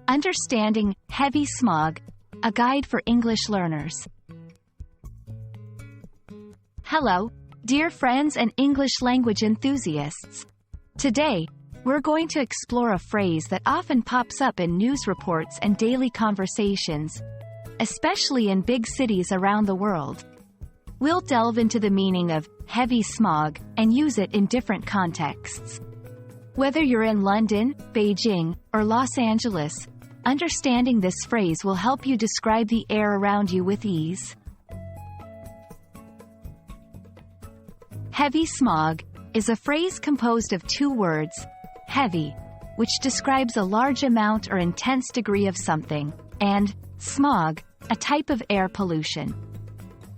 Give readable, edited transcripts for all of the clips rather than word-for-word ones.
Understanding Heavy Smog, a guide for English learners. Hello, dear friends and English language enthusiasts. Today, we're going to explore a phrase that often pops up in news reports and daily conversations, especially in big cities around the world. We'll delve into the meaning of heavy smog and use it in different contexts. Whether you're in London, Beijing, or Los Angeles, understanding this phrase will help you describe the air around you with ease. Heavy smog is a phrase composed of two words, heavy, which describes a large amount or intense degree of something, and smog, a type of air pollution.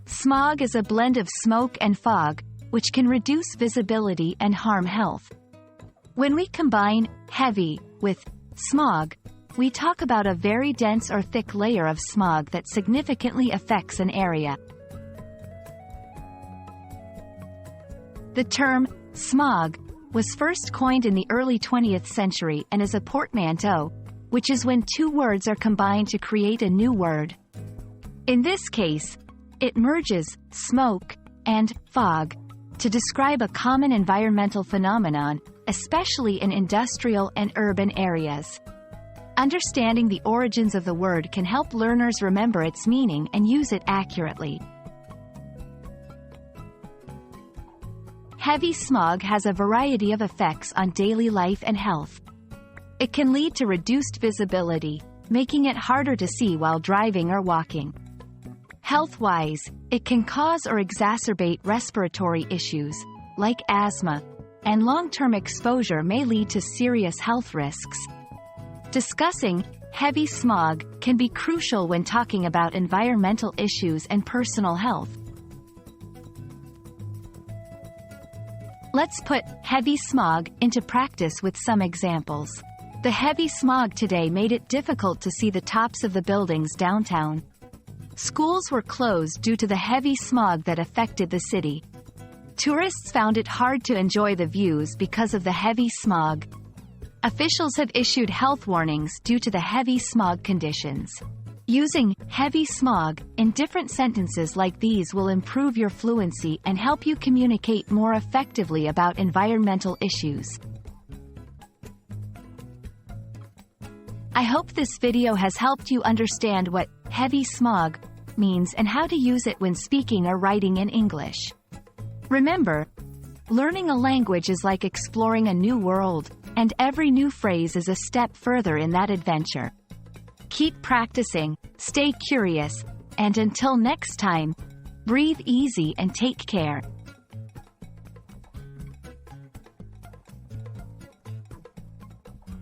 Smog is a blend of smoke and fog, which can reduce visibility and harm health. When we combine heavy with smog, we talk about a very dense or thick layer of smog that significantly affects an area. The term smog was first coined in the early 20th century and is a portmanteau, which is when two words are combined to create a new word. In this case, it merges smoke and fog to describe a common environmental phenomenon, especially in industrial and urban areas. Understanding the origins of the word can help learners remember its meaning and use it accurately. Heavy smog has a variety of effects on daily life and health. It can lead to reduced visibility, making it harder to see while driving or walking. Health-wise, it can cause or exacerbate respiratory issues, like asthma, and long-term exposure may lead to serious health risks. Discussing heavy smog can be crucial when talking about environmental issues and personal health. Let's put heavy smog into practice with some examples. The heavy smog today made it difficult to see the tops of the buildings downtown. Schools were closed due to the heavy smog that affected the city. Tourists found it hard to enjoy the views because of the heavy smog. Officials have issued health warnings due to the heavy smog conditions. Using heavy smog in different sentences like these will improve your fluency and help you communicate more effectively about environmental issues. I hope this video has helped you understand what heavy smog means and how to use it when speaking or writing in English. Remember, learning a language is like exploring a new world, and every new phrase is a step further in that adventure. Keep practicing, stay curious, and until next time, breathe easy and take care.